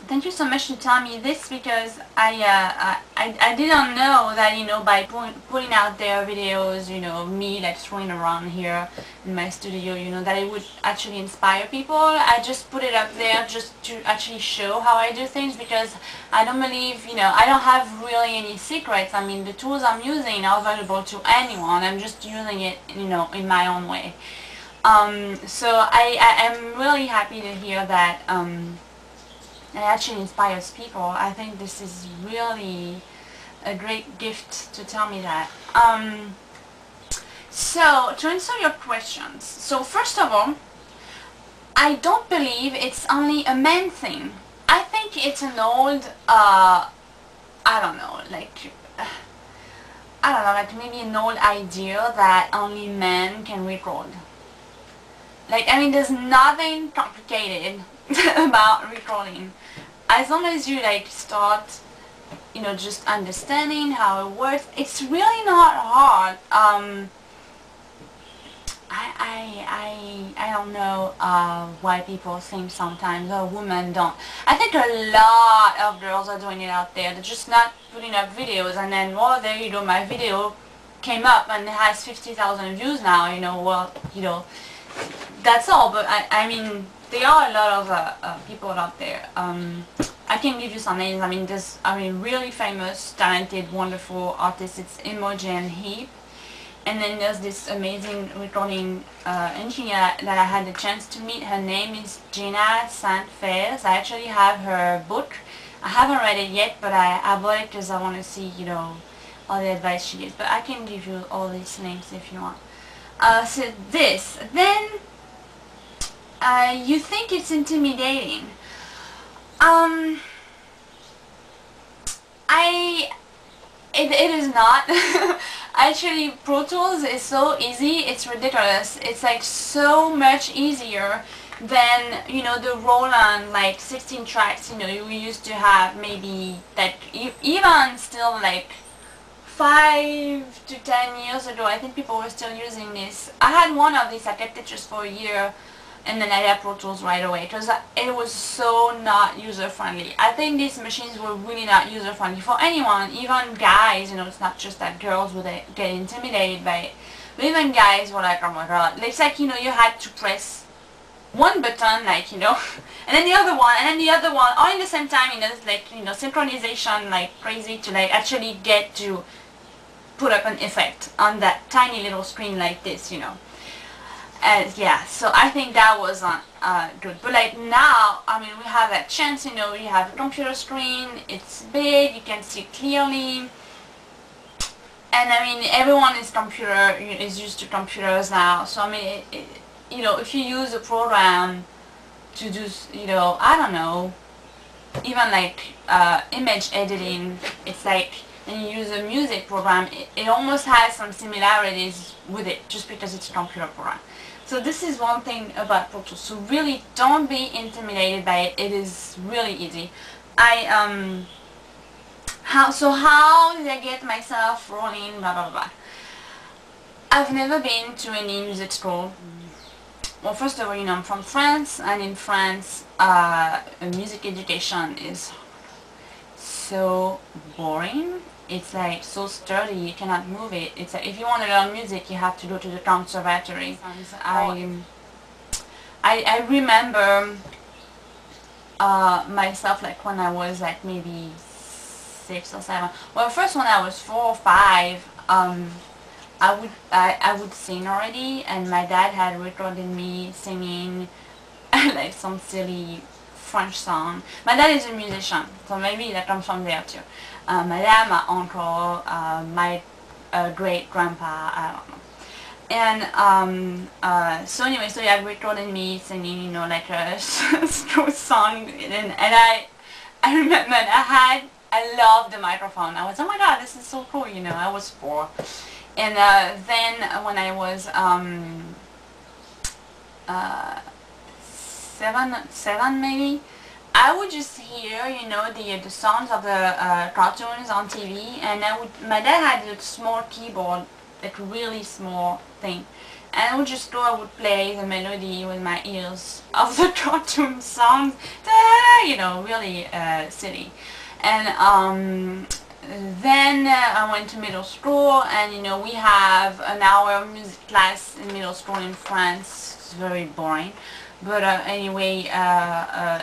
Thank you so much to tell me this, because I didn't know that, by putting out their videos, me like throwing around here in my studio, that it would actually inspire people. I just put it up there just to actually show how I do things, because I don't believe, I don't have really any secrets. I mean, the tools I'm using are available to anyone. I'm just using it, in my own way. So I am really happy to hear that it actually inspires people. I think this is really a great gift to tell me that. So to answer your questions, so first of all, I don't believe it's only a man thing. I think it's an old, I don't know, like maybe an old idea that only men can record. Like, I mean, there's nothing complicated about recording. As long as you like start, just understanding how it works, it's really not hard. I don't know why people think sometimes, oh, women don't. I think a lot of girls are doing it out there. They're just not putting up videos, and then, well, there you go, my video came up and it has 50,000 views now, well, that's all. But I mean, there are a lot of people out there. I can give you some names. I mean, there's really famous, talented, wonderful artists. It's Imogen Heap, and then there's this amazing recording engineer that I had the chance to meet. Her name is Gina Saint-Fez. I actually have her book. I haven't read it yet, but I bought it because I want to see, all the advice she gives. But I can give you all these names if you want. So this, then you think it's intimidating. It is not. Actually, Pro Tools is so easy, it's ridiculous. It's like so much easier than, the Roland, like 16 tracks, you used to have. Maybe that even still like 5 to 10 years ago, I think people were still using this. I had one of these. I kept it just for a year, and then I had Pro Tools right away, because it was so not user-friendly. I think these machines were really not user-friendly for anyone, even guys. It's not just that girls would get intimidated by it, but even guys were like, oh my god. It's like, you had to press one button, like, and then the other one, and then the other one, all in the same time. It's like, synchronization like crazy to like actually get to put up an effect on that tiny little screen like this, yeah, so I think that wasn't good. But like now, I mean, we have that chance, we have a computer screen, it's big, you can see clearly, and I mean, everyone is used to computers now. So I mean, if you use a program to do, I don't know, even like image editing, it's like, and you use a music program, it almost has some similarities with it, just because it's a computer program. So this is one thing about Pro Tools. So really, don't be intimidated by it. It is really easy. How did I get myself rolling? Blah blah blah. I've never been to any music school. Well, first of all, I'm from France, and in France, music education is so boring. It's like so sturdy, you cannot move it. It's like, if you want to learn music, you have to go to the conservatory. I remember myself, like when I was like maybe 6 or 7. Well, first when I was 4 or 5, I would sing already, and my dad had recorded me singing like some silly French song. My dad is a musician, so maybe that comes from there too. My dad, my uncle, my great-grandpa, I don't know. And so anyway, so he had recorded me singing, like a song, and I remember I loved the microphone. I was, oh my god, this is so cool, I was 4. And then when I was 7 maybe, I would just hear, the sounds of the cartoons on TV, and my dad had a small keyboard, like a really small thing, and I would just go, I would play the melody with my ears of the cartoon songs, you know, really silly. And then I went to middle school, and you know, we have an hour music class in middle school in France. It's very boring. But anyway,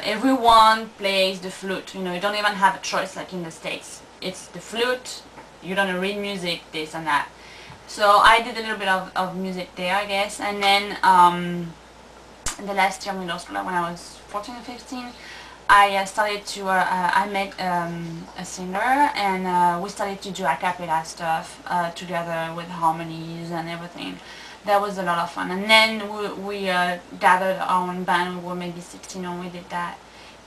everyone plays the flute. You know, you don't even have a choice like in the States. It's the flute, you're gonna read music, this and that. So I did a little bit of music there, I guess. And then the last year of middle school, when I was 14 or 15, I started to, I met a singer, and we started to do a cappella stuff together with harmonies and everything. That was a lot of fun. And then we gathered our own band. We were maybe 16 when we did that.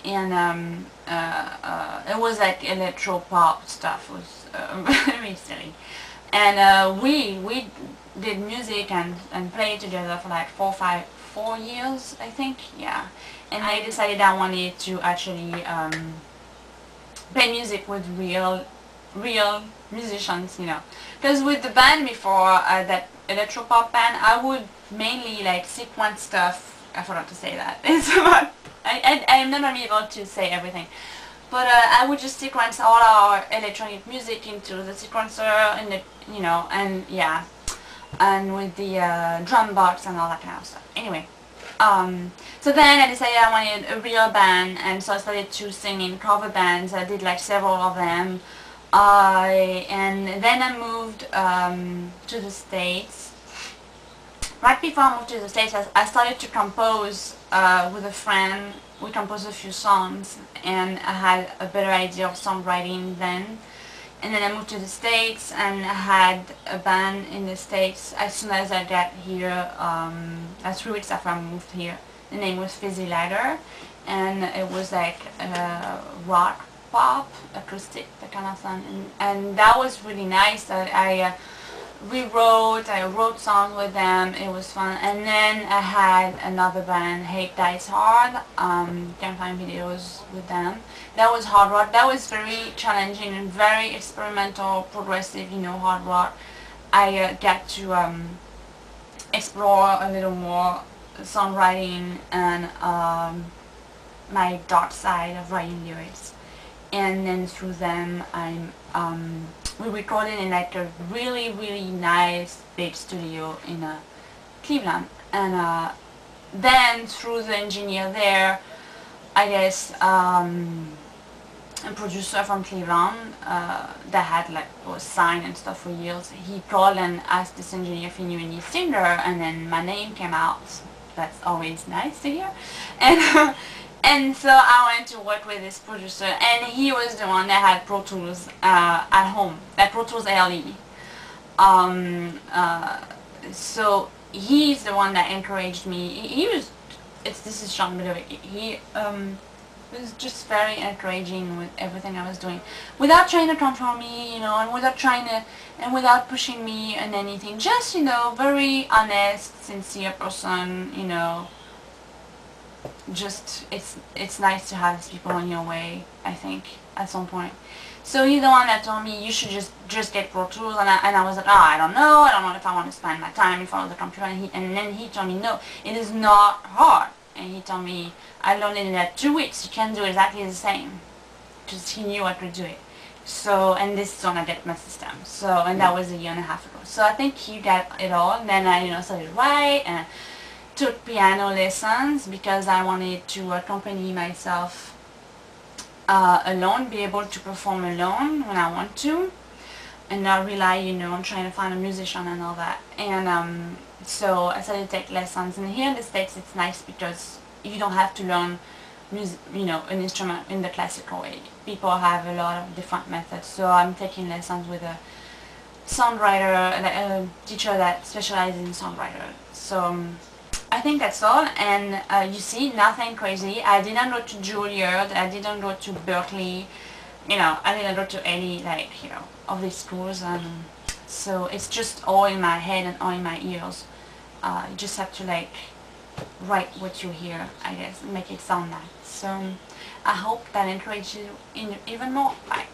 And it was like electro pop stuff. It was very silly. And we did music and played together for like 4 years, I think, yeah. And I decided I wanted to actually play music with real musicians, you know. Because with the band before, that electropop band, I would mainly like sequence stuff. I forgot to say that. It's about, I'm not gonna be able to say everything. But I would just sequence all our electronic music into the sequencer, and the, you know, and yeah, and with the drum box and all that kind of stuff. Anyway, so then I decided I wanted a real band, and so I started to sing in cover bands. I did like several of them, and then I moved to the States. Right before I moved to the States, I started to compose with a friend. We composed a few songs, and I had a better idea of songwriting then. And then I moved to the States, and I had a band in the States as soon as I got here, 3 weeks after I moved here. The name was Fizzy Lighter, and it was like rock, pop, acoustic, that kind of thing. And that was really nice. I wrote songs with them. It was fun. And then I had another band, Hate Dies Hard. Can find videos with them. That was hard rock. That was very challenging and very experimental, progressive, you know, hard rock. I got to explore a little more songwriting and my dark side of writing lyrics. And then through them, we recorded in like a really nice big studio in Cleveland. And then through the engineer there, I guess a producer from Cleveland that had like was signed and stuff for years, he called and asked this engineer if he knew any singer, and then my name came out. That's always nice to hear. And and so I went to work with this producer, and he was the one that had Pro Tools at home, that Pro Tools LE. So he's the one that encouraged me. He was, this is Sean, by the way. He was just very encouraging with everything I was doing, without trying to control me, you know, and without pushing me and anything. Just, you know, very honest, sincere person, you know. Just it's nice to have these people in your way, I think, at some point. So he's the one that told me you should just get Pro Tools, and I was like, oh, I don't know if I want to spend my time in front of the computer. And then he told me, no, it is not hard. And he told me, I learned it in like 2 weeks. You can do exactly the same. Just he knew I could do it. So, and this is when I get my system. So, and that was a year and a half ago. So I think he got it all. And then I, you know, started to write and took piano lessons because I wanted to accompany myself alone, be able to perform alone when I want to, and not rely, you know, on trying to find a musician and all that. And so I started to take lessons. And here in the States, it's nice because you don't have to learn music, you know, an instrument in the classical way. People have a lot of different methods. So I'm taking lessons with a songwriter, a teacher that specializes in songwriter. So I think that's all. And you see, nothing crazy. I didn't go to Juilliard. I didn't go to Berkeley. You know, I didn't go to any, like, you know, of these schools. So it's just all in my head and all in my ears. You just have to, like, write what you hear, I guess, and make it sound nice. So I hope that encourages you even more. Bye.